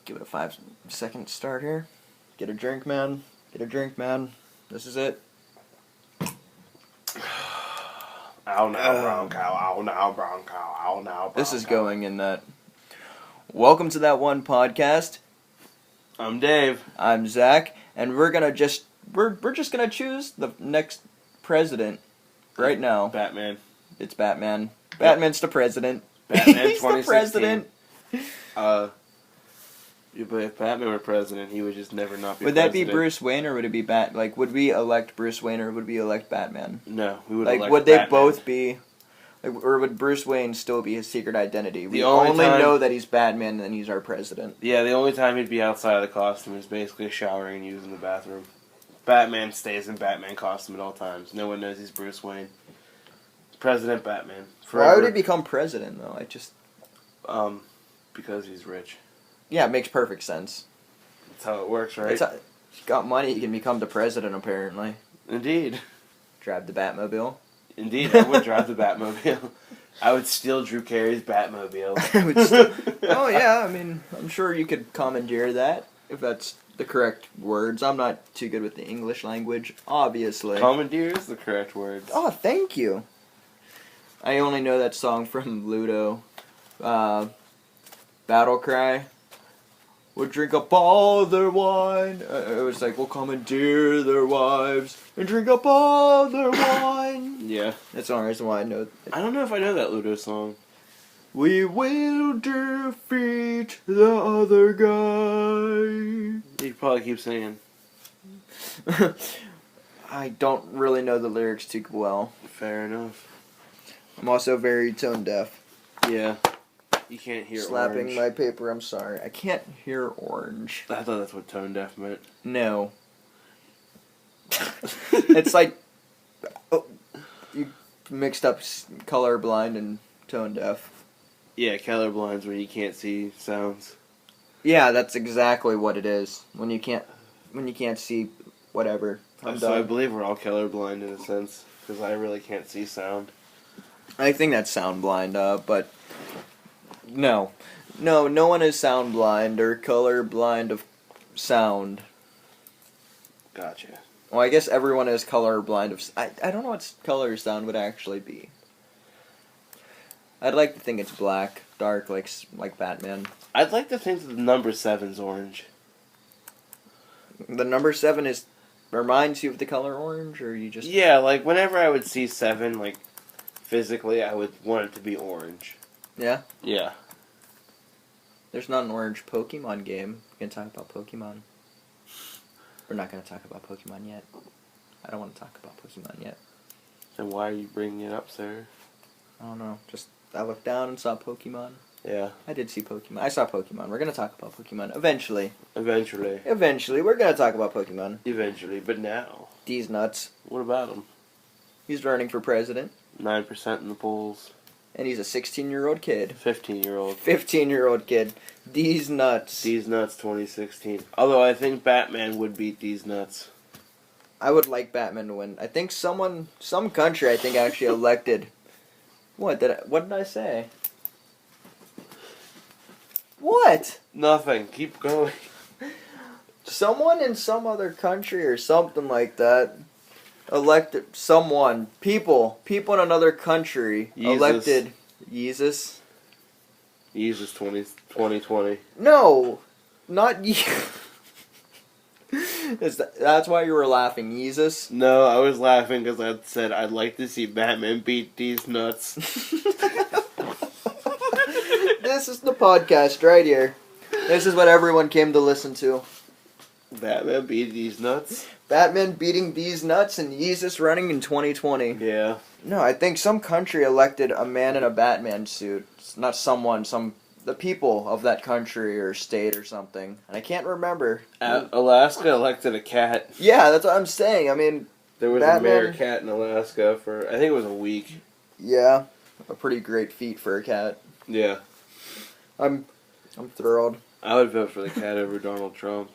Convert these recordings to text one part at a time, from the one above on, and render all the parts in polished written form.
Give it a 5-second start here. Get a drink, man. Get a drink, man. This is it. Ow now, brown cow. Ow now, brown cow. Ow now, brown This is cow. going in that. Welcome to That One Podcast. I'm Dave. I'm Zach, and we're just gonna choose the next president right now. Batman. It's Batman. Batman's the president. Batman He's the 2016. president. But if Batman were president, he would just never not be Would that president. be Bruce Wayne, or would it be would we elect Bruce Wayne, or would we elect Batman? No, we would Like, elect would they Batman. both be, or would Bruce Wayne still be his secret identity? We The only only time- know that he's Batman and he's our president. Yeah, the only time he'd be outside of the costume is basically showering and using the bathroom. Batman stays in Batman costume at all times. No one knows he's Bruce Wayne. President Batman. Forever. Why would he become president, though? Because he's rich. Yeah, it makes perfect sense. That's how it works, right? He's got money, he can become the president, apparently. Indeed. Drive the Batmobile. Indeed, I would drive the Batmobile. I would steal Drew Carey's Batmobile. I would still- oh, yeah, I mean, I'm sure you could commandeer that, if that's the correct words. I'm not too good with the English language, obviously. Commandeer is the correct words. Oh, thank you. I only know that song from Ludo. Battle Cry. We'll drink up all their wine. It was like, we'll commandeer their wives and drink up all their wine. Yeah. That's the only reason why I know. I don't know if I know that Ludo song. We will defeat the other guy. You probably keep singing. I don't really know the lyrics too well. Fair enough. I'm also very tone deaf. Yeah. You can't hear Slapping orange. my paper, I'm sorry. I can't hear orange. I thought that's what tone deaf meant. No. It's like you mixed up colorblind and tone deaf. Yeah, colorblind's when you can't see sounds. Yeah, that's exactly what it is. When you can't see whatever. I'm So I done. believe we're all colorblind in a sense, because I really can't see sound. I think that's sound blind, but no one is sound blind or color blind of sound. Gotcha. Well, I guess everyone is color blind of. I don't know what color sound would actually be. I'd like to think it's black, dark, like Batman. I'd like to think that the number 7's orange. The number 7 reminds you of the color orange, or you just. Yeah, like whenever I would see 7, like physically, I would want it to be orange. Yeah. Yeah. There's not an orange Pokemon game. We can talk about Pokemon. We're not going to talk about Pokemon yet. I don't want to talk about Pokemon yet. Then why are you bringing it up, sir? I don't know. Just I looked down and saw Pokemon. Yeah. I did see Pokemon. I saw Pokemon. We're going to talk about Pokemon eventually. Eventually. Eventually, we're going to talk about Pokemon. Eventually, but now. These nuts. What about him? He's running for president, 9% in the polls. and he's a 16-year-old kid. 15-year-old. 15-year-old kid. These nuts. These Nuts 2016. Although I think Batman would beat These Nuts. I would like Batman to win. I think some country, I think, actually elected. What did I say? What? Nothing. Keep going. Someone in some other country or something like that elected someone. People in another country Jesus. elected Jesus. Jesus 2020. No, not you. That's why you were laughing, Jesus. No, I was laughing because I said I'd like to see Batman beat These Nuts. This is the podcast right here. This is what everyone came to listen to. Batman beat These Nuts? Batman beating these nuts and Jesus running in 2020. Yeah. No, I think some country elected a man in a Batman suit. It's not someone, the people of that country or state or something. And I can't remember. Alaska elected a cat. Yeah, that's what I'm saying. I mean, There was Batman- a mayor cat in Alaska for, I think it was a week. yeah, a pretty great feat for a cat. Yeah. I'm thrilled. I would vote for the cat over Donald Trump.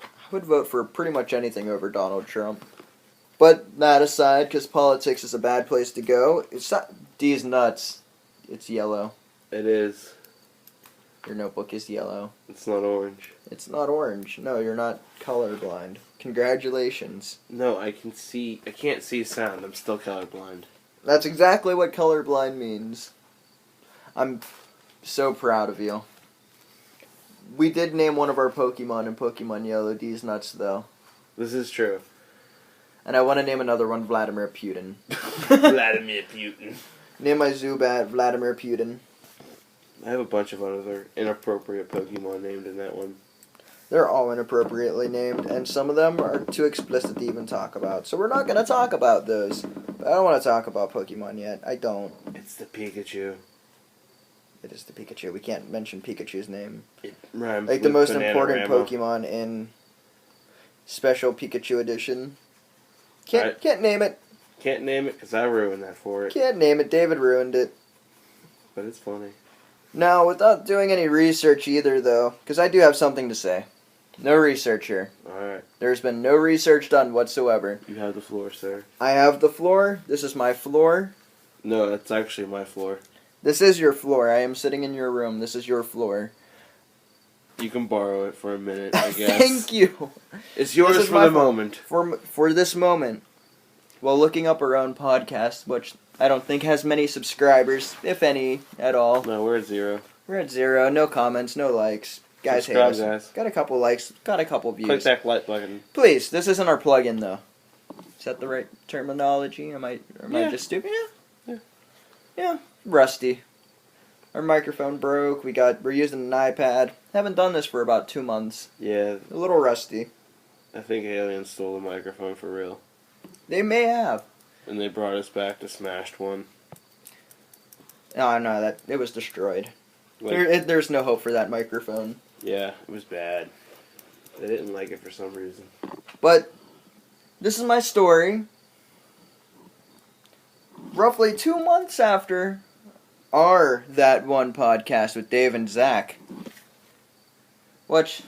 I would vote for pretty much anything over Donald Trump. But that aside, because politics is a bad place to go, it's not these nuts. It's yellow. It is. Your notebook is yellow. It's not orange. It's not orange. No, you're not colorblind. Congratulations. No, I can't see sound. I'm still colorblind. That's exactly what colorblind means. I'm so proud of you. We did name one of our Pokemon in Pokemon Yellow D's Nuts, though. This is true. And I want to name another one Vladimir Putin. Vladimir Putin. Name my Zubat Vladimir Putin. I have a bunch of other inappropriate Pokemon named in that one. They're all inappropriately named, and some of them are too explicit to even talk about. So we're not going to talk about those. But I don't want to talk about Pokemon yet. I don't. It's the Pikachu. It is the Pikachu. We can't mention Pikachu's name. It rhymes Like the with most Banana important Ramo. Pokemon in Special Pikachu Edition. Can't name it. Can't name it because I ruined that for it. Can't name it. David ruined it. But it's funny. Now, without doing any research either, though, because I do have something to say. No research here. Alright. There's been no research done whatsoever. You have the floor, sir. I have the floor. This is my floor. No, that's actually my floor. This is your floor. I am sitting in your room. This is your floor. You can borrow it for a minute, I guess. Thank you. It's yours This is for my the fault. moment. For this moment, while looking up our own podcast, which I don't think has many subscribers, if any, at all. No, we're at 0. We're at 0. No comments, no likes. Guys hate Subscribe, us. guys. Got a couple likes. Got a couple views. Click that like button. Please, this isn't our plug-in, though. Is that the right terminology? Am I Yeah. just stupid? Yeah. Yeah. Rusty. Our microphone broke. We're using an iPad. Haven't done this for about 2 months. Yeah, A little rusty. I think aliens stole the microphone for real. They may have. And they brought us back to smashed one. Oh no, that it was destroyed. Like, There's no hope for that microphone. yeah, it was bad. They didn't like it for some reason. But this is my story. Roughly 2 months after our That One podcast with Dave and Zach. Which,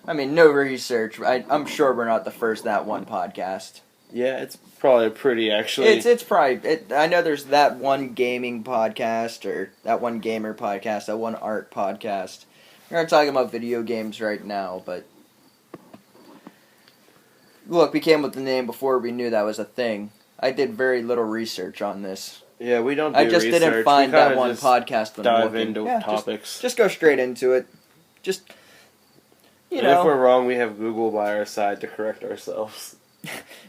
I mean, no research. I'm sure we're not the first That One podcast. Yeah, it's probably pretty actually. It's probably. I know there's That One gaming podcast, or That One gamer podcast, That One art podcast. We're not talking about video games right now, but look, we came up with the name before we knew that was a thing. I did very little research on this. Yeah, we don't do I just research. didn't find We kinda That One just podcast when dive looking. into Yeah, topics. Just go straight into it. Just, you And if know. we're wrong, we have Google by our side to correct ourselves.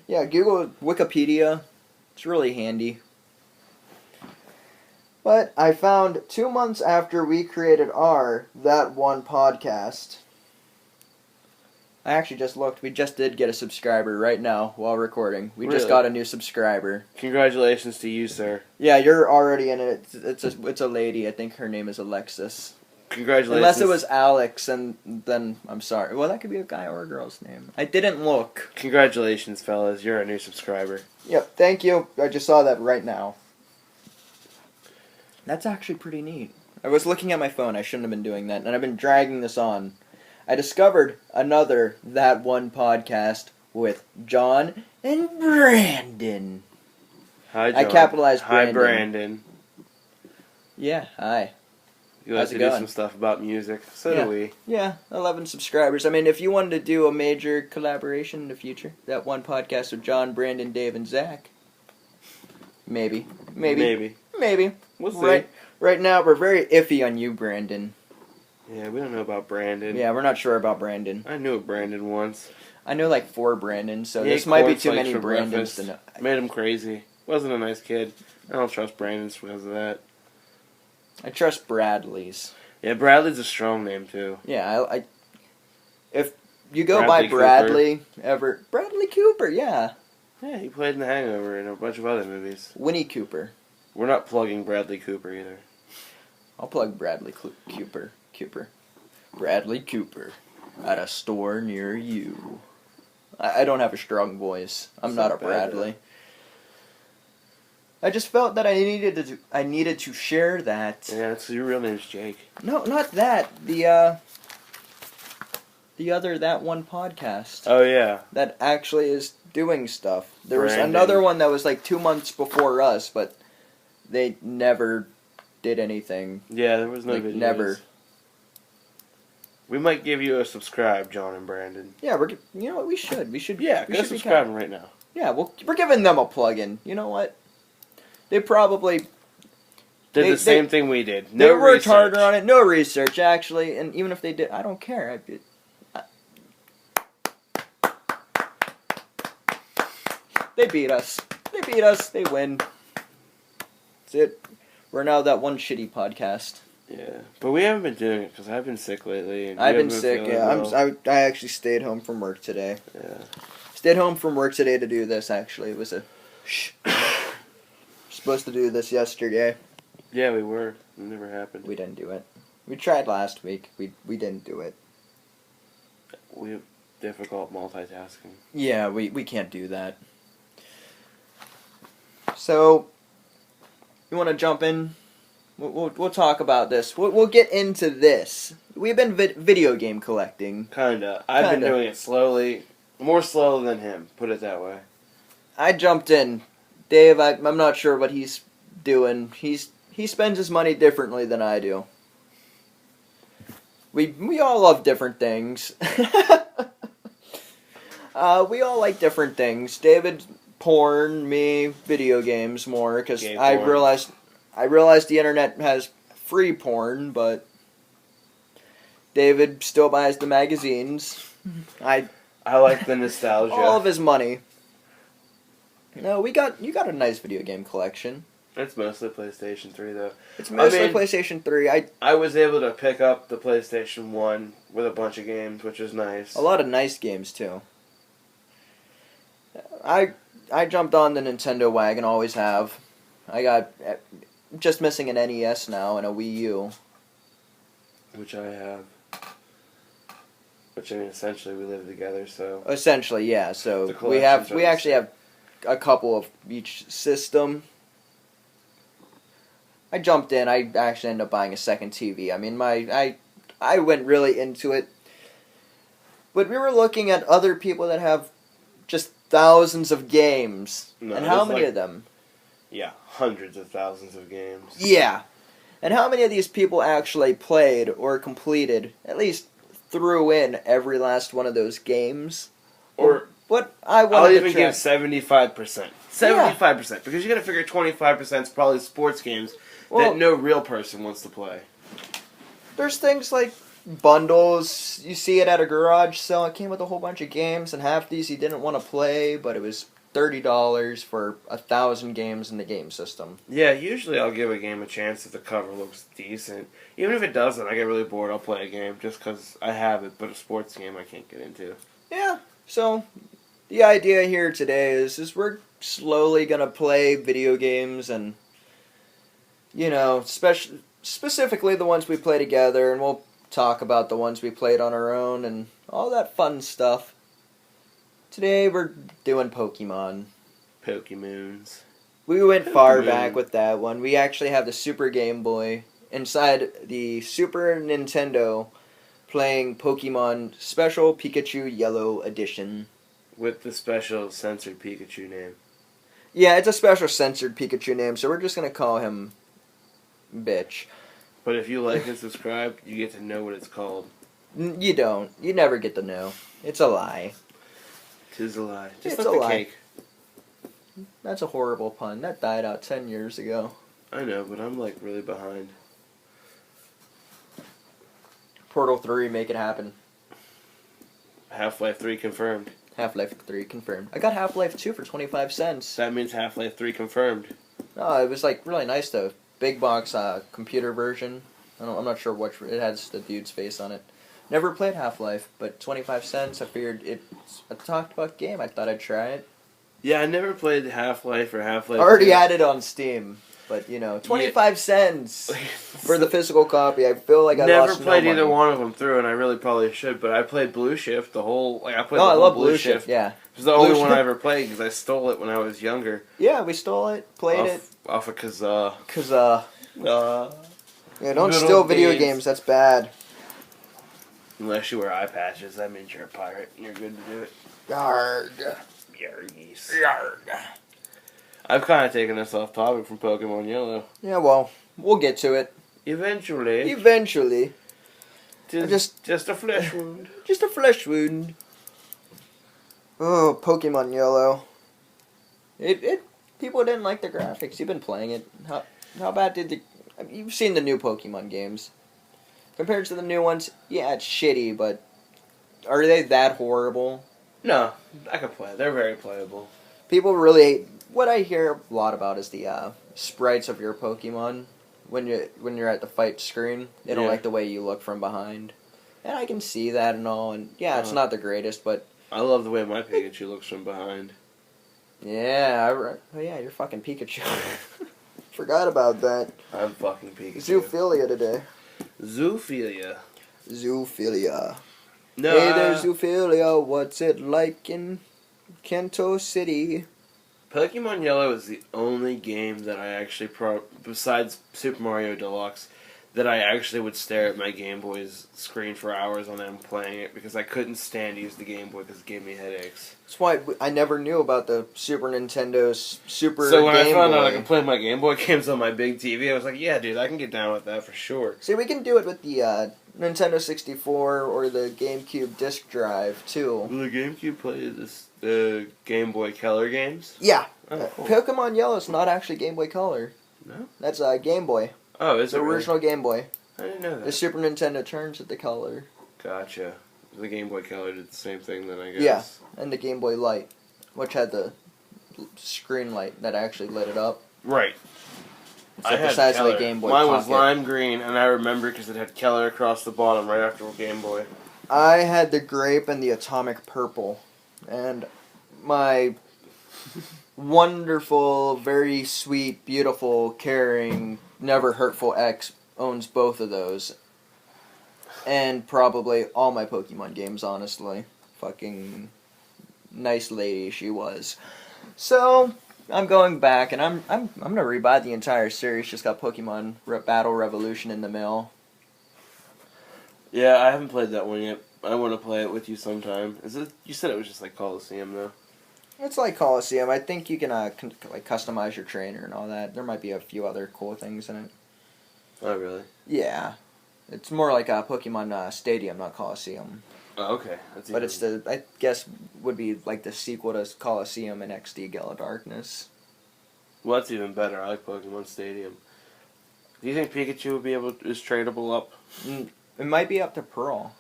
Yeah, Google Wikipedia. It's really handy. But I found 2 months after we created our That One podcast. I actually just looked. We just did get a subscriber right now while recording. We just Really? got a new subscriber. Congratulations to you, sir. Yeah, you're already in it. It's a lady. I think her name is Alexis. Congratulations. Unless it was Alex, and then I'm sorry. Well, that could be a guy or a girl's name. I didn't look. Congratulations, fellas. You're a new subscriber. Yep, thank you. I just saw that right now. That's actually pretty neat. I was looking at my phone. I shouldn't have been doing that, and I've been dragging this on. I discovered another That One podcast with John and Brandon. Hi, John. I capitalized Hi, Brandon. Brandon. Yeah, hi. You like How's to it do going? some stuff about music. So Yeah. do we. Yeah, 11 subscribers. I mean, if you wanted to do a major collaboration in the future, That One podcast with John, Brandon, Dave, and Zach. Maybe. Maybe. We'll see. Right now, we're very iffy on you, Brandon. Yeah, we don't know about Brandon. Yeah, we're not sure about Brandon. I knew a Brandon once. I know like 4 Brandons, so He this ate might be too cornflakes many for Brandons breakfast. to know. Made him crazy. Wasn't a nice kid. I don't trust Brandons because of that. I trust Bradley's. Yeah, Bradley's a strong name too. Yeah, I if you go Bradley by Bradley, Bradley Cooper, yeah. Yeah, he played in The Hangover and a bunch of other movies. Winnie Cooper. We're not plugging Bradley Cooper either. I'll plug Bradley Cooper. Bradley Cooper at a store near you. I don't have a strong voice. I'm It's not a not bad, Bradley. I just felt that I needed to share that. Yeah, it's your real name's Jake. No, not that. The other That One podcast Oh yeah. that actually is doing stuff. There was Brandon. another one that was like 2 months before us, but they never did anything. Yeah, there was no Like, videos. never. We might give you a subscribe, John and Brandon. Yeah, you know what, we should. Yeah, we go should be subscribe right now. Yeah, we're giving them a plug-in. You know what? They probably... Did the same thing we did. They No worked research. harder on it. No research, actually. And even if they did, I don't care. They beat us. They win. That's it. We're now that one shitty podcast. Yeah, but we haven't been doing it because I've been sick lately. And I've you been haven't sick, feeling yeah. well. I actually stayed home from work today. Yeah. Stayed home from work today to do this, actually. It was a... supposed to do this yesterday. Yeah, we were. It never happened. We didn't do it. We tried last week. We didn't do it. We have difficult multitasking. Yeah, we can't do that. So, you want to jump in? We'll talk about this. We'll get into this. We've been video game collecting. Kinda. I've been doing it slowly. More slow than him, put it that way. I jumped in. Dave, I'm not sure what he's doing. He spends his money differently than I do. We all love different things. We all like different things. David, porn, me, video games more, because I realized the internet has free porn, but David still buys the magazines. I like the nostalgia. all of his money. No, you got a nice video game collection. It's mostly PlayStation 3, though. It's mostly PlayStation 3. I was able to pick up the PlayStation 1 with a bunch of games, which was nice. A lot of nice games, too. I jumped on the Nintendo wagon, always have. I got just missing an NES now and a Wii U. Which I have. Which, I mean, essentially we live together, so... Essentially, yeah. So The we collections actually have a couple of each system. I jumped in. I actually ended up buying a second TV. I mean, I went really into it. But we were looking at other people that have just thousands of games. No, and how there's many of them? Yeah, hundreds of thousands of games. Yeah. And how many of these people actually played or completed, at least threw in every last one of those games? Or what I wanted I'll to even track. give 75%. 75%. Because you gotta figure 25% is probably sports games that no real person wants to play. There's things like bundles. You see it at a garage sale. It came with a whole bunch of games, and half these you didn't want to play, but it was $30 for 1,000 games in the game system. Yeah, usually I'll give a game a chance if the cover looks decent. Even if it doesn't, I get really bored, I'll play a game just because I have it, but a sports game I can't get into. Yeah, so the idea here today is we're slowly going to play video games and, you know, specifically the ones we play together, and we'll talk about the ones we played on our own and all that fun stuff. Today we're doing Pokemon. Pokemoons. We went far back with that one. We actually have the Super Game Boy inside the Super Nintendo playing Pokemon Special Pikachu Yellow Edition. With the special censored Pikachu name. Yeah, it's a special censored Pikachu name, so we're just going to call him Bitch. But if you like and subscribe, you get to know what it's called. You don't. You never get to know. It's a lie. 'Tis a lie. Just It's like a the lie. cake. That's a horrible pun. That died out 10 years ago. I know, but I'm like really behind. Portal 3, make it happen. Half-Life 3 confirmed. Half-Life 3 confirmed. I got Half-Life 2 for 25 cents. That means Half-Life 3 confirmed. Oh, it was like really nice though. Big box computer version. I'm not sure which. It has the dude's face on it. Never played Half-Life, but 25 cents. I figured it's a talked about game. I thought I'd try it. Yeah, I never played Half-Life or Half-Life. I already 2. had it on Steam, but you know, 25 cents for the physical copy. I feel like I never lost played no either money. one of them through, and I really probably should. But I played Blue Shift the whole. Like I played. Oh, the I whole love Blue Shift. Yeah, It was the Blue only one Shift. I ever played because I stole it when I was younger. Yeah, we stole it, played it. Off of Kazaa. Cause yeah, don't Good steal old video days. games. That's bad. Unless you wear eye patches, that means you're a pirate and you're good to do it. Yarg. Yargies. Yarg. I've kind of taken us off topic from Pokemon Yellow. Yeah, well, we'll get to it Eventually. eventually. Just a flesh wound. Just a flesh wound. Oh, Pokemon Yellow. People didn't like the graphics. You've been playing it. How bad did you've seen the new Pokemon games. Compared to the new ones, yeah, it's shitty, but are they that horrible? No, I can play. They're very playable. People really, what I hear a lot about is the sprites of your Pokemon when you're at the fight screen. They don't like the way you look from behind. And I can see that and all, and yeah, it's not the greatest, but I love the way my Pikachu looks from behind. Yeah, oh yeah, you're fucking Pikachu. Forgot about that. I'm fucking Pikachu. Zoophilia today. Zoophilia. Zoophilia. No. Hey there, Zoophilia. What's it like in Kanto City? Pokemon Yellow is the only game that I actually, besides Super Mario Deluxe, that I actually would stare at my Game Boy's screen for hours on them playing it because I couldn't stand to use the Game Boy because it gave me headaches. That's why I never knew about the Super Nintendo's Super So when Game I found Boy. out I could play my Game Boy games on my big TV, I was like, yeah, dude, I can get down with that for sure. See, we can do it with the Nintendo 64 or the GameCube disc drive, too. Will the GameCube play the Game Boy Color games? Yeah. Oh, cool. Pokemon Yellow is not actually Game Boy Color. No? That's Game Boy. Oh, is The it really? original Game Boy. I didn't know that. The Super Nintendo turns it the color. Gotcha. The Game Boy Color did the same thing then, I guess. Yeah, and the Game Boy Light, which had the screen light that actually lit it up. Right. It's like the size of a Game Boy Mine was Pocket. lime green, and I remember because it had Keller across the bottom right after Game Boy. I had the grape and the atomic purple, and my wonderful, very sweet, beautiful, caring, never hurtful ex owns both of those. And probably all my Pokemon games, honestly. Fucking nice lady she was. So, I'm going back, and I'm gonna rebuy the entire series. Just got Pokemon Battle Revolution in the mail. Yeah, I haven't played that one yet. I want to play it with you sometime. Is it? You said it was just like Coliseum, though. It's like Coliseum. I think you can like customize your trainer and all that. There might be a few other cool things in it. Oh, really? Yeah, it's more like a Pokemon Stadium, not Coliseum. Oh, okay. But it's I guess would be like the sequel to Coliseum and XD Gala Darkness. Well, that's even better. I like Pokemon Stadium. Do you think Pikachu is tradable up? It might be up to Pearl.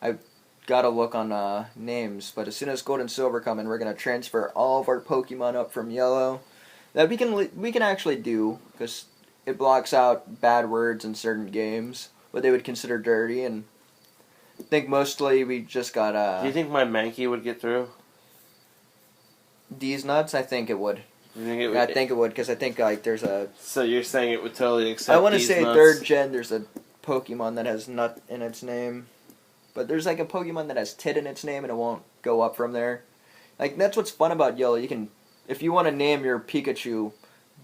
I've got to look on names, but as soon as Gold and Silver come in, we're gonna transfer all of our Pokemon up from Yellow. That we can actually do because it blocks out bad words in certain games, what they would consider dirty, and I think mostly we just got Do you think my Mankey would get through? D's nuts. I think it would. You think it would? I think it would because I think like there's a. So you're saying it would totally accept? I want to these say nuts? third gen. There's a Pokemon that has nut in its name, but there's like a Pokemon that has tit in its name and it won't go up from there. Like that's what's fun about Yellow. You can, if you want to name your Pikachu,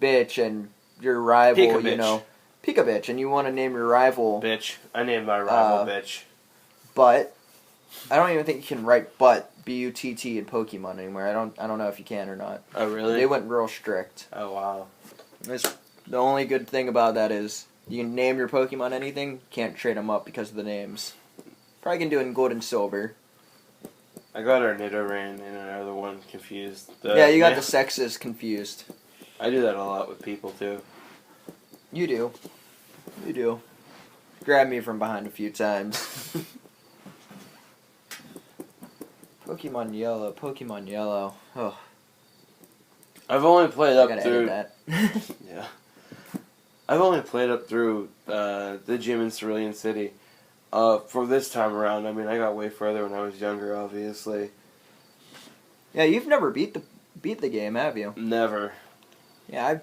bitch, and your rival, Pika-bitch. you know, Pika-bitch, and you want to name your rival, Bitch. I named my rival bitch. but I don't even think you can write but B-U-T-T in Pokemon anymore. I don't know if you can or not. Oh, really? They went real strict. Oh, wow. The only good thing about that is you can name your Pokemon anything, can't trade them up because of the names. Probably can do it in Gold and Silver. I got our Nidoran and another one confused. Yeah, you got the sexes confused. I do that a lot with people, too. You do. You do. Grab me from behind a few times. Pokemon Yellow, Pokemon Yellow. Oh, I've only played I up gotta through... edit that. Yeah. I've only played up through the gym in Cerulean City. For this time around, I mean, I got way further when I was younger, obviously. Yeah, you've never beat the game, have you? Never. Yeah,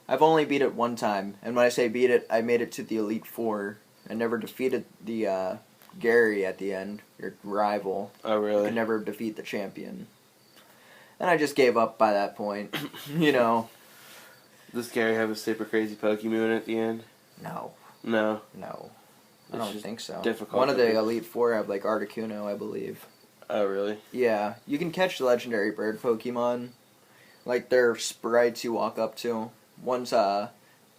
I've only beat it one time, and when I say beat it, I made it to the Elite Four. I never defeated the Gary at the end, your rival. Oh, I really? could never defeat the champion. And I just gave up by that point. You know. Does Gary have a super crazy Pokemon at the end? No. No. No. I It's don't just think so. difficult One of to the beat. Elite Four have like Articuno, I believe. Oh, really? Yeah, you can catch the legendary bird Pokemon. Like, they're sprites you walk up to. One's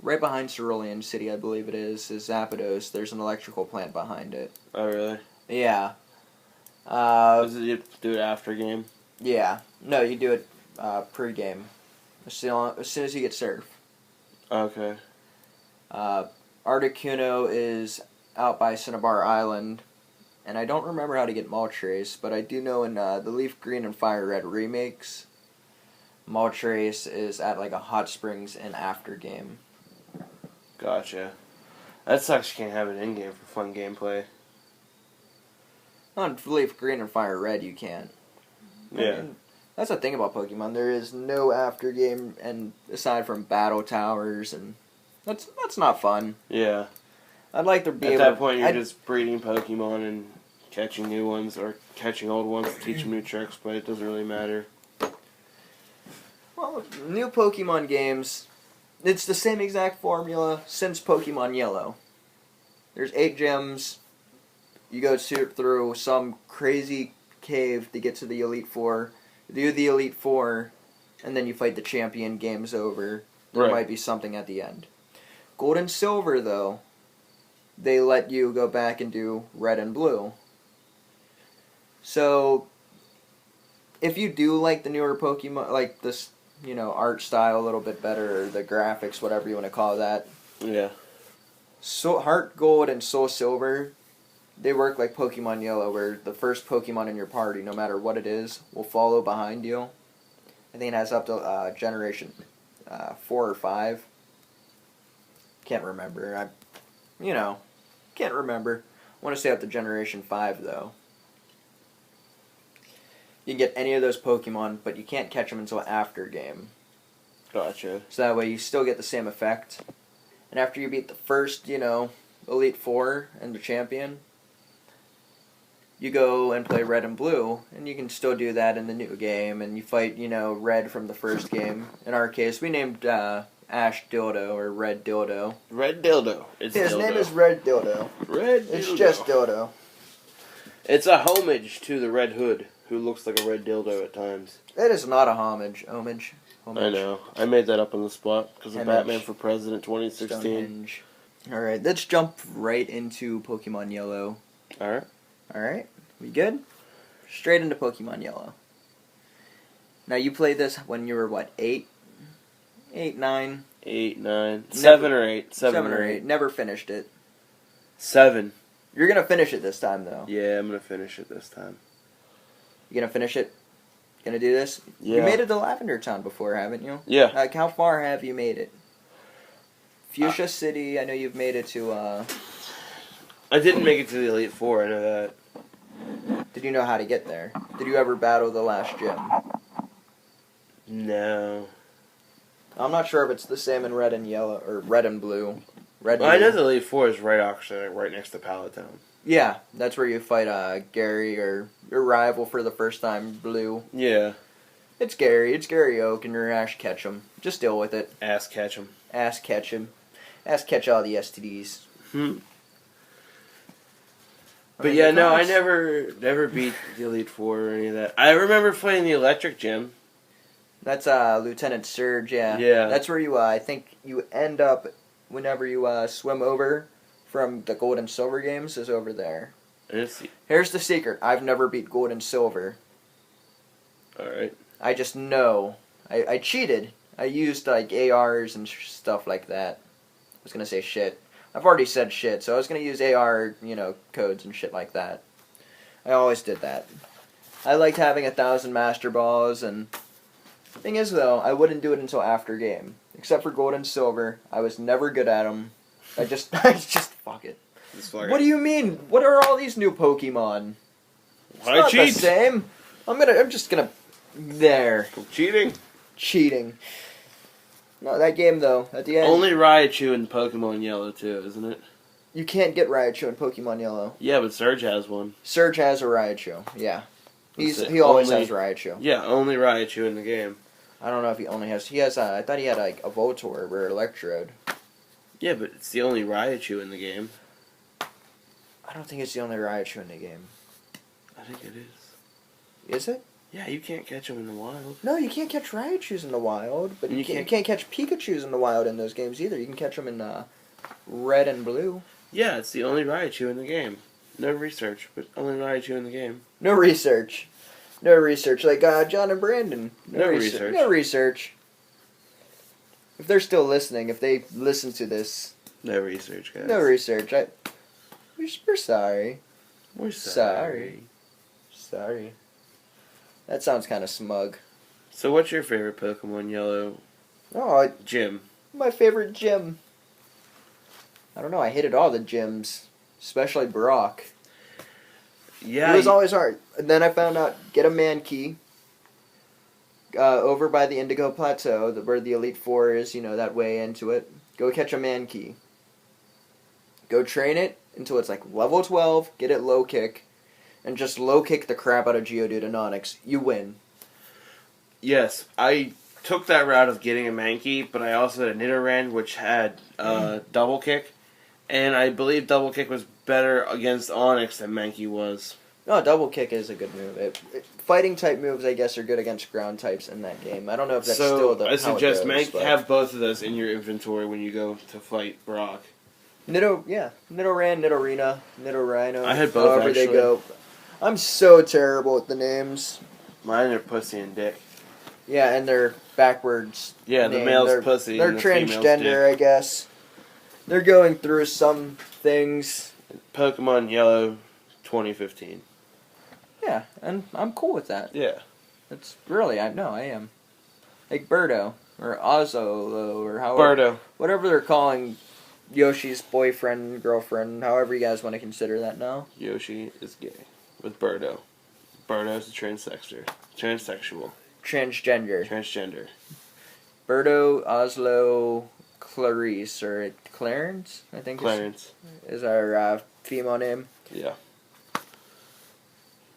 right behind Cerulean City, I believe it is Zapdos. There's an electrical plant behind it. Oh, really? Yeah. You do it after game? Yeah. No, you do it pre-game. As soon as you get Surf. Okay. Articuno is out by Cinnabar Island, and I don't remember how to get Moltres, but I do know in the Leaf Green and Fire Red remakes, Moltres is at like a hot springs in after game. Gotcha. That sucks you can't have it in-game for fun gameplay. On Leaf Green and Fire Red, you can't. Yeah. I mean, that's the thing about Pokemon. There is no after game, and aside from battle towers, and that's not fun. Yeah. I'd like to be At able. that point, you're just breeding Pokemon and catching new ones, or catching old ones to teach them new tricks, but it doesn't really matter. Well, new Pokemon games, it's the same exact formula since Pokemon Yellow. There's 8 gyms. You go through some crazy cave to get to the Elite Four. Do the Elite Four, and then you fight the champion. Game's over. There Right. might be something at the end. Gold and Silver, though, they let you go back and do Red and Blue. So, if you do like the newer Pokemon, like this, art style a little bit better, or the graphics, whatever you want to call that, Yeah. so Heart Gold and Soul Silver, they work like Pokemon Yellow, where the first Pokemon in your party, no matter what it is, will follow behind you. I think it has up to generation 4 or 5. Can't remember. Can't remember. I want to say up to generation 5, though. You can get any of those Pokemon, but you can't catch them until after game. Gotcha. So that way you still get the same effect. And after you beat the first, Elite Four and the champion, you go and play Red and Blue, and you can still do that in the new game, and you fight, Red from the first game. In our case, we named Ash Dildo, or Red Dildo. Red Dildo. His name is Red Dildo. Red Dildo. It's just Dildo. It's a homage to the Red Hood, who looks like a red dildo at times. It is not a homage. Homage. I know. I made that up on the spot because of Homage. Batman for President 2016. Stonehenge. Alright, let's jump right into Pokemon Yellow. Alright. Alright, we good? Straight into Pokemon Yellow. Now, you played this when you were, what, 8? 8, 9? 8, 9. 7 or 8. 7 or 8. Never finished it. 7. You're gonna finish it this time, though. Yeah, I'm gonna finish it this time. You gonna finish it? Gonna do this? Yeah. You made it to Lavender Town before, haven't you? Yeah. Like, how far have you made it? Fuchsia City, I know you've made it to, I didn't make it to the Elite Four, I know that. Did you know how to get there? Did you ever battle the last gym? No. I'm not sure if it's the same in Red and Yellow, or Red and Blue. Red. Well, I Blue. know the Elite Four is right actually right next to Pallet Town. Yeah, that's where you fight Gary, or your rival for the first time, Blue. Yeah. It's Gary. It's Gary Oak, and you're Ash Ketchum. Just deal with it. Ass catch 'em. Ass Ketchum. Ass catch all the STDs. But yeah, no, I never beat the Elite Four or any of that. I remember playing the Electric Gym. That's Lieutenant Surge, yeah. Yeah. That's where you, I think you end up, whenever you swim over from the Gold and Silver games, is over there. Here's the secret. I've never beat Gold and Silver. Alright. I just know. I cheated. I used, like, ARs and stuff like that. I was gonna say shit. I've already said shit, so I was gonna use AR, codes and shit like that. I always did that. I liked having 1,000 Master Balls, and... Thing is, though, I wouldn't do it until after game. Except for Gold and Silver. I was never good at them. I just fuck it. What do you mean? What are all these new Pokemon? It's Why not cheat? the same. I'm just gonna... There. Cheating? Cheating. No, that game, though, at the end... Only Raichu in Pokemon Yellow, too, isn't it? You can't get Raichu in Pokemon Yellow. Yeah, but Surge has one. Surge has a Raichu, yeah. That's it. He always Only- has Raichu. Yeah, only Raichu in the game. I don't know if he only has... He has, I thought he had, like, a Voltorb or Electrode. Yeah, but it's the only Raichu in the game. I don't think it's the only Raichu in the game. I think it is. Is it? Yeah, you can't catch them in the wild. No, you can't catch Raichus in the wild, but And you can't catch Pikachus in the wild in those games either. You can catch them in red and blue. Yeah, it's the only Raichu in the game. No research, but only Raichu in the game. No research. No research. Like John and Brandon. No research. No research. If they're still listening, if they listen to this, No research, guys. no research. We're sorry. We're Sorry. Sorry. That sounds kind of smug. So what's your favorite Pokemon Yellow Oh, gym? my favorite gym. I don't know. I hated all the gyms, especially Brock. Yeah. It was always hard. And then I found out, get a Mankey over by the Indigo Plateau, where the Elite Four is, that way into it. Go catch a Mankey. Go train it until it's like level 12, get it low kick, and just low kick the crap out of Geodude and Onix. You win. Yes, I took that route of getting a Mankey, but I also had a Nidoran, which had double kick. And I believe double kick was better against Onix than Mankey was. No, double kick is a good move. Fighting type moves, I guess, are good against ground types in that game. I don't know if that's still the. I suggest but have both of those in your inventory when you go to fight Brock. Nidoran, Nidorina, Nidorino. I had both, however they actually. go. I'm so terrible with the names. Mine are Pussy and Dick. Yeah, and they're backwards. Yeah, the name. male's They're- pussy. They're and the female's transgender, dick. I guess. They're going through some things. Pokemon Yellow 2015. Yeah, and I'm cool with that. Yeah. It's really, I am. Like Birdo, or Ozolo, or however. Birdo. Whatever they're calling Yoshi's boyfriend, girlfriend, however you guys want to consider that now. Yoshi is gay. With Birdo. Birdo's a transsexual. Transgender. Transgender. Birdo, Oslo, Clarice, or Clarence, I think Clarence. is our female name. Yeah.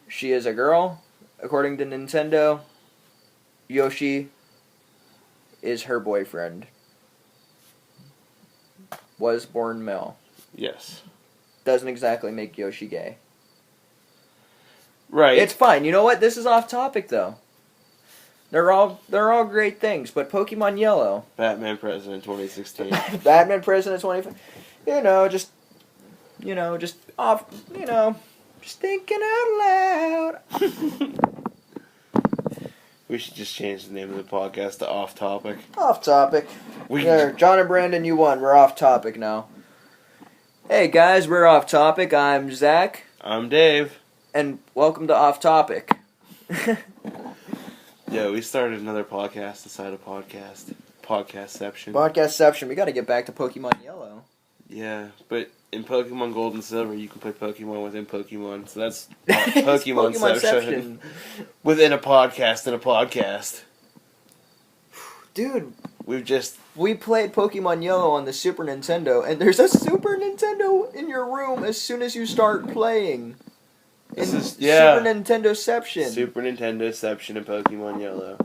She is a girl, according to Nintendo. Yoshi is her boyfriend. Was born male. Yes. Doesn't exactly make Yoshi gay. Right. It's fine. You know what? This is off topic though. They're all great things, but Pokemon Yellow, Batman President 2016. Batman President 25, just off, just thinking out loud. We should just change the name of the podcast to Off Topic. Off topic. We There, John and Brandon, you won. We're off topic now. Hey guys, we're off topic. I'm Zach, I'm Dave. and welcome to Off Topic. Yeah, we started another podcast inside a podcast. Podcastception. Podcastception. We got to get back to Pokemon Yellow. Yeah, but in Pokemon Gold and Silver, you can play Pokemon within Pokemon. So that's It's Pokemonception. Within a podcast and a podcast. Dude, We played Pokemon Yellow on the Super Nintendo, and there's a Super Nintendo in your room as soon as you start playing. This In is- yeah. Super Nintendoception. Super Nintendoception and Pokemon Yellow.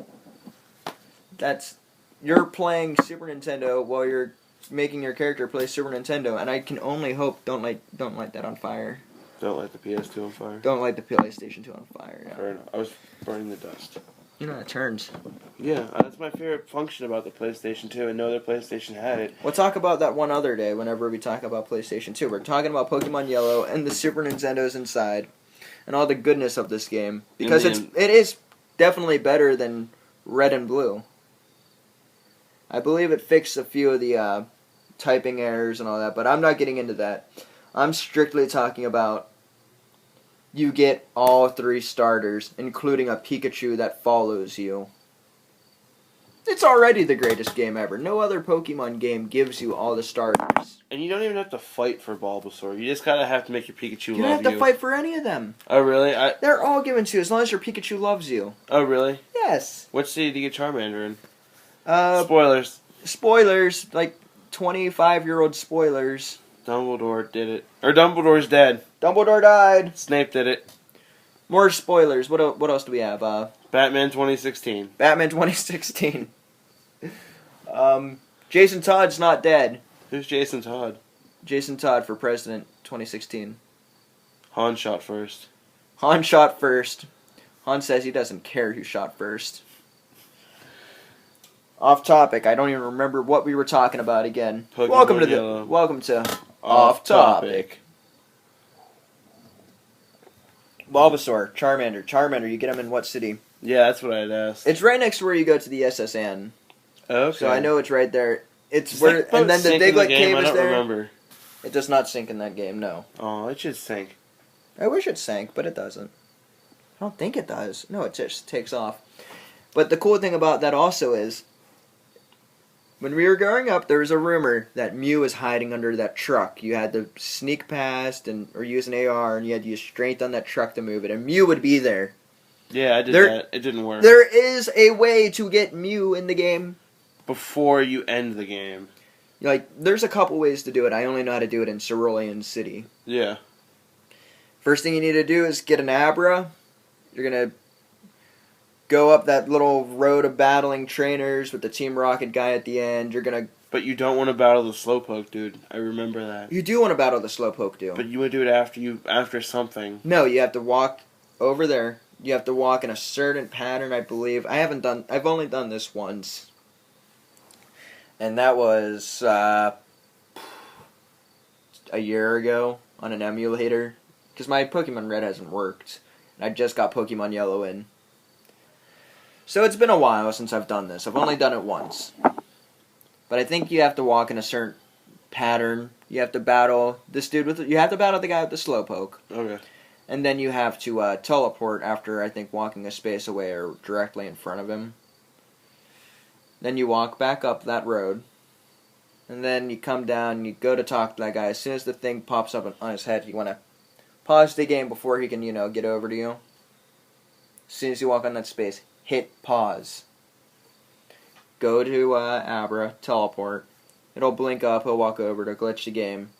You're playing Super Nintendo while you're making your character play Super Nintendo, and I can only hope don't light that on fire. Don't light the PS2 on fire. Don't light the PlayStation 2 on fire. Yeah. I was burning the dust. You know how it turns. Yeah, that's my favorite function about the PlayStation 2, and no other PlayStation had it. We'll talk about that one other day whenever we talk about PlayStation 2. We're talking about Pokemon Yellow and the Super Nintendo's inside and all the goodness of this game. Because it is definitely better than Red and Blue. I believe it fixed a few of the typing errors and all that, but I'm not getting into that. I'm strictly talking about you get all 3 starters, including a Pikachu that follows you. It's already the greatest game ever. No other Pokemon game gives you all the starters. And you don't even have to fight for Bulbasaur. You just gotta have to make your Pikachu You love don't have you. to fight for any of them. Oh, really? They're all given to you as long as your Pikachu loves you. Oh, really? Yes. What city do you get Charmander in? Uh, Spoilers. spoilers, like 25-year-old spoilers. Dumbledore did it. Or Dumbledore's dead. Dumbledore died. Snape did it. More spoilers. What else do we have? Batman 2016. Batman 2016. Jason Todd's not dead. Who's Jason Todd? Jason Todd for president 2016. Han shot first. Han shot first. Han says he doesn't care who shot first. Off topic. I don't even remember what we were talking about again. Pokemon Welcome to Off Topic. Bulbasaur, Charmander. Charmander, you get them in what city? Yeah, that's what I'd asked. It's right next to where you go to the SSN. Okay. So I know it's right there. It's Does where, that boat and then the sink in Diglett game? cave I is don't there. remember. It does not sink in that game, no. Oh, it should sink. I wish it sank, but it doesn't. I don't think it does. No, it just takes off. But the cool thing about that also is, when we were growing up, there was a rumor that Mew was hiding under that truck. You had to sneak past or use an AR, and you had to use strength on that truck to move it, and Mew would be there. Yeah, I did that. It didn't work. There is a way to get Mew in the game. Before you end the game. Like, there's a couple ways to do it. I only know how to do it in Cerulean City. Yeah. First thing you need to do is get an Abra. You're going to go up that little road of battling trainers with the Team Rocket guy at the end. You're going to... But you don't want to battle the Slowpoke, dude. I remember that. You do want to battle the Slowpoke, dude. But you would do it after something. No, you have to walk over there. You have to walk in a certain pattern, I believe. I've only done this once. And that was a year ago on an emulator. Because my Pokemon Red hasn't worked. And I just got Pokemon Yellow in. So it's been a while since I've done this. I've only done it once. But I think you have to walk in a certain pattern. You have to battle this dude you have to battle the guy with the Slowpoke. Okay. And then you have to teleport after, I think, walking a space away or directly in front of him. Then you walk back up that road. And then you come down and you go to talk to that guy. As soon as the thing pops up on his head, you want to pause the game before he can, get over to you. As soon as you walk on that space, hit pause. Go to Abra, teleport. It'll blink up, he'll walk over to glitch the game.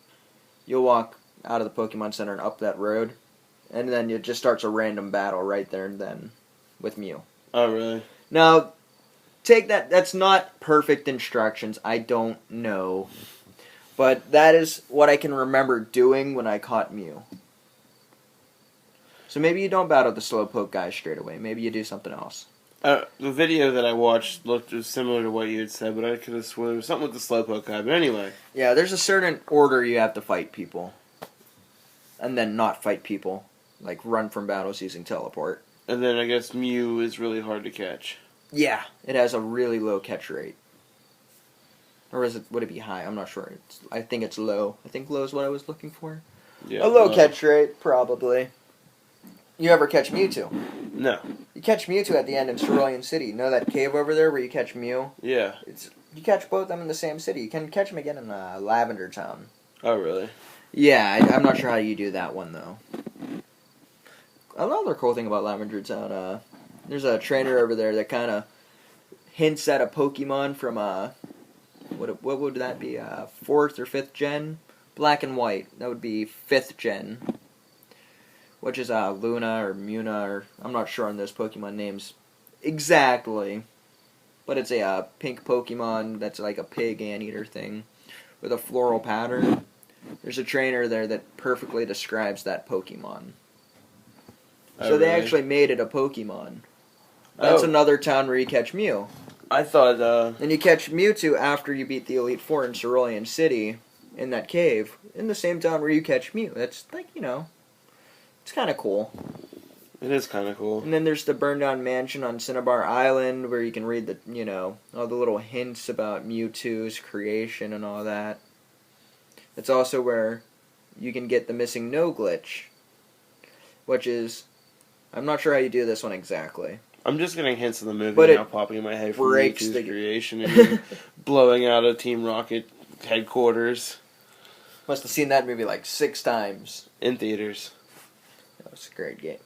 You'll walk out of the Pokemon Center and up that road. And then it just starts a random battle right there and then with Mew. Oh, really? Now, take that. That's not perfect instructions. I don't know. But that is what I can remember doing when I caught Mew. So maybe you don't battle the Slowpoke guy straight away. Maybe you do something else. The video that I watched looked similar to what you had said, but I could have sworn there was something with the Slowpoke guy. But anyway. Yeah, there's a certain order you have to fight people. And then not fight people. Like run from battles using teleport. And then I guess Mew is really hard to catch. Yeah, it has a really low catch rate. Or would it be high? I'm not sure. I think it's low. I think low is what I was looking for. Yeah, a low catch rate, probably. You ever catch Mewtwo? No. You catch Mewtwo at the end in Cerulean City. You know that cave over there where you catch Mew? Yeah. You catch both of them in the same city. You can catch them again in Lavender Town. Oh, really? Yeah, I'm not sure how you do that one, though. Another cool thing about Lavender Town, there's a trainer over there that kind of hints at a Pokemon from, what would that be, 4th or 5th gen? Black and White. That would be 5th gen. Which is Luna or Muna, or I'm not sure on those Pokemon names exactly. But it's a pink Pokemon that's like a pig anteater thing with a floral pattern. There's a trainer there that perfectly describes that Pokemon. Oh, So they really? actually made it a Pokemon. That's another town where you catch Mew. I thought, And you catch Mewtwo after you beat the Elite Four in Cerulean City in that cave, in the same town where you catch Mew. That's like, it's kind of cool. It is kind of cool. And then there's the burned down mansion on Cinnabar Island where you can read all the little hints about Mewtwo's creation and all that. It's also where you can get the missing no glitch, which is, I'm not sure how you do this one exactly. I'm just getting hints of the movie But now popping in my head from Mewtwo's creation and blowing out a Team Rocket headquarters. Must have seen that movie like 6 times. In theaters. That was a great game.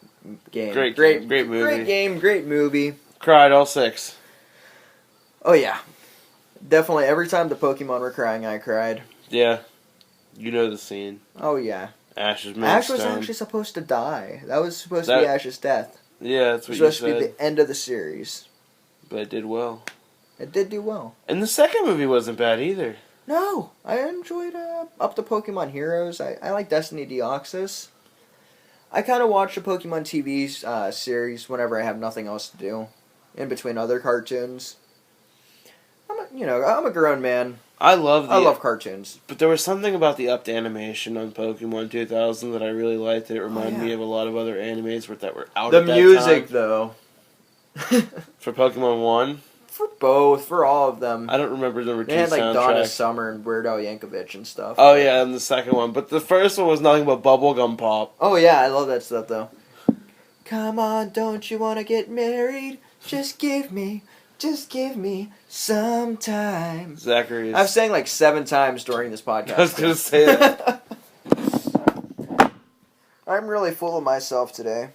Great movie. Great game, great movie. Cried all 6. Oh yeah. Definitely every time the Pokemon were crying, I cried. Yeah. You know the scene. Oh yeah. Ash is made Ash was stone. actually supposed to die. That was supposed to be Ash's death. Yeah, that's what It you was supposed said. to be the end of the series. But it did well. It did do well. And the second movie wasn't bad either. No, I enjoyed up to Pokemon Heroes. I like Destiny Deoxys. I kind of watch the Pokemon TV series whenever I have nothing else to do, in between other cartoons. I'm a grown man. I love cartoons. But there was something about the upped animation on Pokemon 2000 that I really liked. It reminded me of a lot of other animes that were out The at that music, time. though. For Pokemon 1? For both, for all of them. I don't remember the They had like soundtrack. Donna Summer and Weird Al Yankovic and stuff. Oh yeah, and the second one. But the first one was nothing but bubblegum pop. Oh yeah, I love that stuff though. Come on, don't you want to get married? Just give me some time. Zachary I've sang like 7 times during this podcast. I was going to say that. I'm really full of myself today.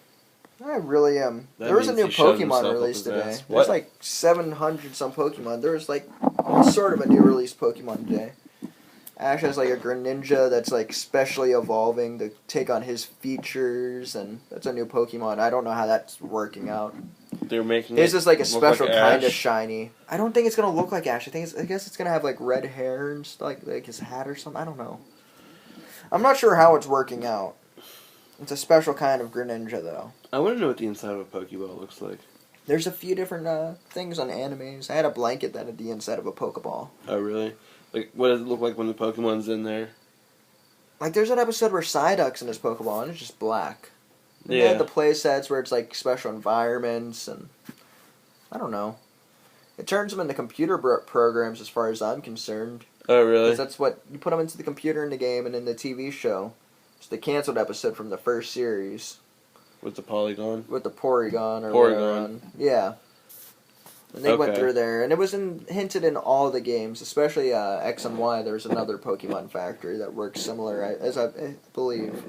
I really am. That There was a means new he showed Pokemon himself up released his today. ass. There's What? like 700 some Pokemon. There was like sort of a new released Pokemon today. Ash has like a Greninja that's like specially evolving to take on his features, and that's a new Pokemon. I don't know how that's working out. They're making His it is like a look special like kind of Ash. shiny. I don't think it's gonna look like Ash. I guess it's gonna have like red hair and stuff, like his hat or something. I don't know. I'm not sure how it's working out. It's a special kind of Greninja though. I want to know what the inside of a Pokeball looks like. There's a few different things on animes. I had a blanket that had the inside of a Pokeball. Oh really? Like what does it look like when the Pokemon's in there? Like there's an episode where Psyduck's in his Pokeball and it's just black. And they Yeah. had the play sets where it's like special environments and I don't know. It turns them into computer programs as far as I'm concerned. Oh really? 'Cause that's what you put them into the computer in the game and in the TV show. It's the canceled episode from the first series With the Polygon? with the Porygon or Porygon. whatever. Yeah. And they went Okay. through there, and it was hinted in all the games, especially X and Y. There's another Pokemon factory that works similar, as I believe.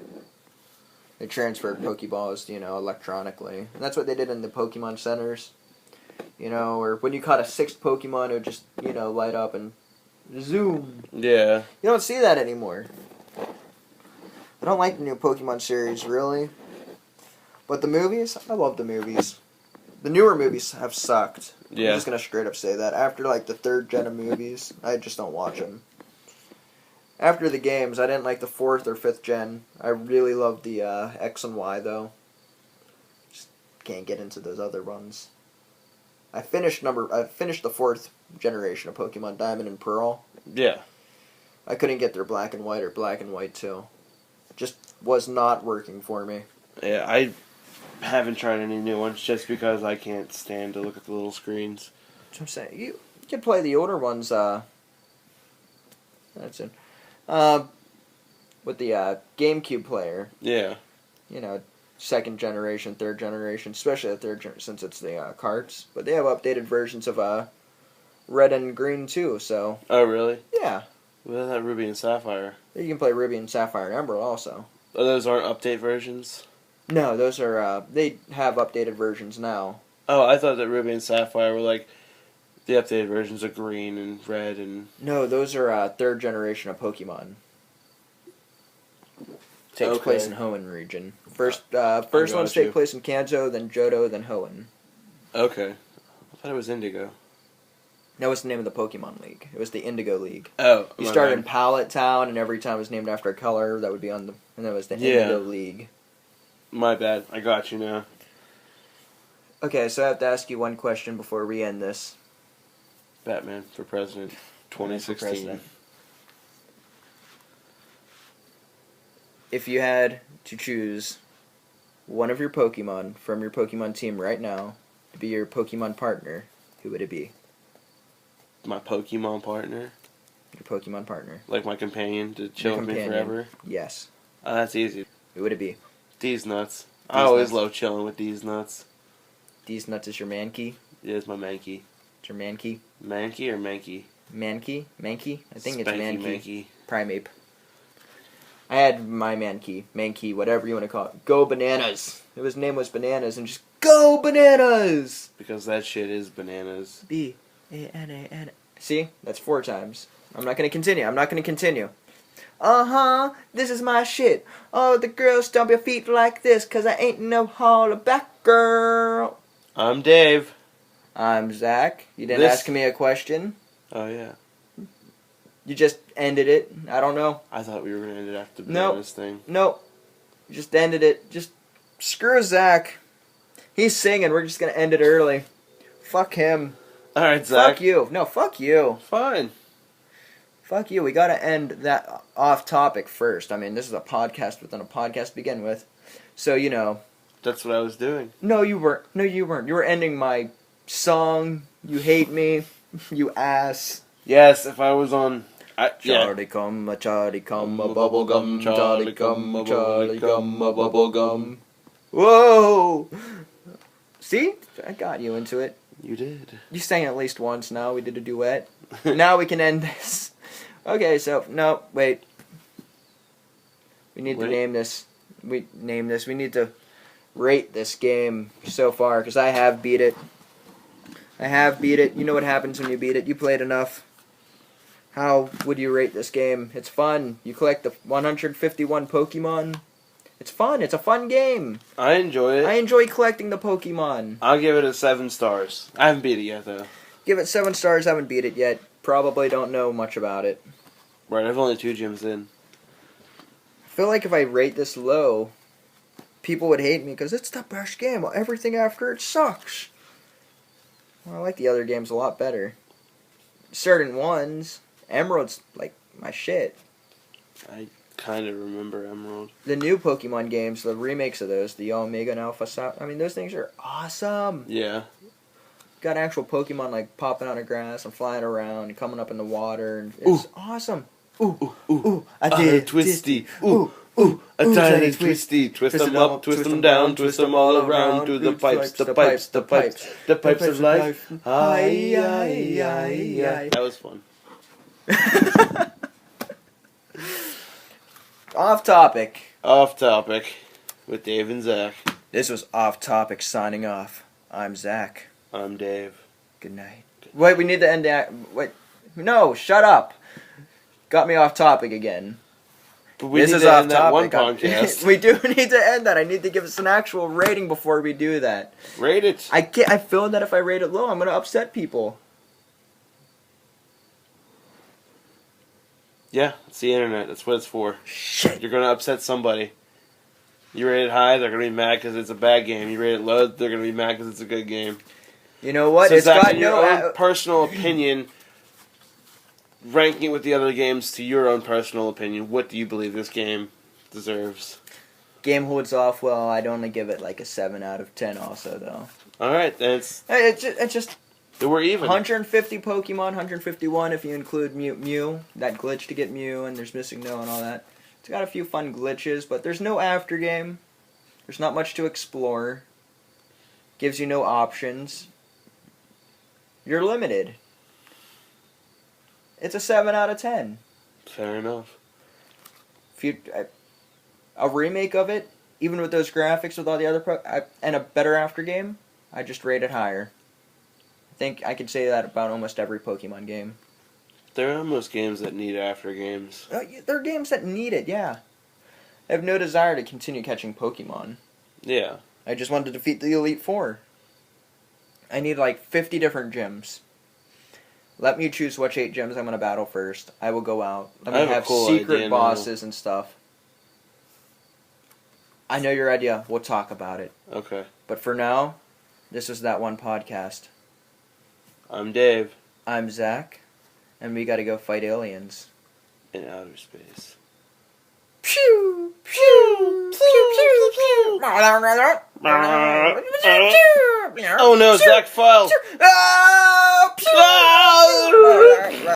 They transferred Pokeballs, electronically. And that's what they did in the Pokemon centers. Or when you caught a 6th Pokemon, it would just, light up and zoom. Yeah. You don't see that anymore. I don't like the new Pokemon series, really. But the movies, I love the movies. The newer movies have sucked. Yeah. I'm just gonna straight up say that. After like the 3rd gen of movies, I just don't watch them. After the games, I didn't like the 4th or 5th gen. I really loved the X and Y though. Just can't get into those other ones. I finished the 4th generation of Pokemon Diamond and Pearl. Yeah. I couldn't get their Black and White or Black and White 2. Just was not working for me. Yeah, I haven't tried any new ones just because I can't stand to look at the little screens. That's what I'm saying. You can play the older ones. That's it. With the GameCube player. Yeah. 2nd generation, 3rd generation, especially the 3rd generation since it's the carts. But they have updated versions of Red and Green too. So Oh, really? yeah, What about that Ruby and Sapphire? you can play Ruby and Sapphire and Emerald also. Oh, those aren't update versions? No, those are they have updated versions now. Oh, I thought that Ruby and Sapphire were like the updated versions of Green and Red and... No, those are 3rd generation of Pokemon. Takes Okay. place in Hoenn region. First ones got take you. place in Kanto, then Johto, then Hoenn. Okay. I thought it was Indigo. That was the name of the Pokemon League. It was the Indigo League. Oh, You my started bad. in Pallet Town, and every time was named after a color that would be on the, and that was the Yeah. Indigo League. My bad. I got you now. Okay, so I have to ask you one question before we end this. Batman for President 2016. President. If you had to choose one of your Pokemon from your Pokemon team right now to be your Pokemon partner, who would it be? My Pokemon partner. Your Pokemon partner. Like my companion to chill Your with me companion. forever. Yes. That's easy. Who would it be? These nuts. I always Nuts. love chilling with these nuts. These Nuts is your Mankey? Yeah, it's my Mankey. It's your Mankey? Mankey or Mankey? Mankey? Mankey? I think it's Spanky Mankey. Primeape. I had my Mankey, whatever you want to call it. Go Bananas! His name was Bananas, and just go Bananas! Because that shit is bananas. B-A-N-A-N. See? That's 4 times. I'm not gonna continue. Uh-huh, this is my shit. Oh, the girls stomp your feet like this, 'cause I ain't no hollaback girl. I'm Dave. I'm Zach. You didn't This- ask me a question. Oh, yeah. You just ended it. I don't know. I thought we were going to end it after the Nope. bananas thing. Nope. You just ended it. Just screw Zach. He's singing. We're just gonna end it early. Fuck him. All right, Zach. Fuck you. No, fuck you. Fine. Fuck you. We gotta end that off topic first. I mean, this is a podcast within a podcast to begin with. So, you know. That's what I was doing. No, you weren't. No, you weren't. You were ending my song. You hate me. You ass. Yes, if I was on... Charlie come, a bubble gum, Charlie come, a bubble gum. Whoa! See? I got you into it. You did. You sang at least once now. We did a duet. Now we can end this. Okay, so, no, wait. We need to name this. We need to rate this game so far, because I have beat it. You know what happens when you beat it. You played enough. How would you rate this game? It's fun. You collect the 151 Pokemon. It's fun. It's a fun game. I enjoy it. I enjoy collecting the Pokemon. I'll give it a 7 stars. I haven't beat it yet, though. Give it 7 stars. Haven't beat it yet. Probably don't know much about it. Right, I've only 2 gyms in. I feel like if I rate this low, people would hate me because it's the best game. Everything after it sucks. Well, I like the other games a lot better. Certain ones. Emerald's like my shit. I kind of remember Emerald. The new Pokemon games, the remakes of those, the Omega and Alpha Sapphire, I mean, those things are awesome. Yeah. Got actual Pokemon like popping out of grass and flying around and coming up in the water. And it's awesome. Ooh, I did it. Twisty. Ooh, a tiny twisty. Twist them up, twist them down, twist them all around to the pipes, the pipes, the pipes, the pipes of life. Aye. That was fun. Off topic. Off topic with Dave and Zach. This was Off Topic signing off. I'm Zach. I'm Dave. Good night. Wait, we need to end that. Wait. No, shut up. Got me off topic again. But we need to end that one podcast. We do need to end that. I need to give us an actual rating before we do that. Rate it. I feel that if I rate it low, I'm going to upset people. Yeah, it's the internet. That's what it's for. Shit. You're going to upset somebody. You rate it high, they're going to be mad because it's a bad game. You rate it low, they're going to be mad because it's a good game. You know what? So It's Zach, got in your no own personal opinion, ranking it with the other games to your own personal opinion, what do you believe this game deserves? Game holds off well. I'd only give it like a 7 out of 10 also, though. Alright, then It's just we're even. 150 Pokemon, 151 if you include Mew. That glitch to get Mew, and there's Missing No and all that. It's got a few fun glitches, but there's no after game. There's not much to explore. Gives you no options. You're limited. It's a 7 out of 10. Fair enough. A remake of it, even with those graphics, with all the other and a better after game, I just rate it higher. I think I could say that about almost every Pokemon game. There are almost games that need after games. There are games that need it, yeah. I have no desire to continue catching Pokemon. Yeah. I just want to defeat the Elite Four. I need like 50 different gyms. Let me choose which 8 gyms I'm going to battle first. I will go out. Let me have secret bosses and stuff. I know your idea. We'll talk about it. Okay. But for now, this is That One Podcast. I'm Dave. I'm Zach. And we gotta go fight aliens. In outer space. Pew! Pew! Pew! Pew! Pew! Oh no, Zach fell! Ah! Pew!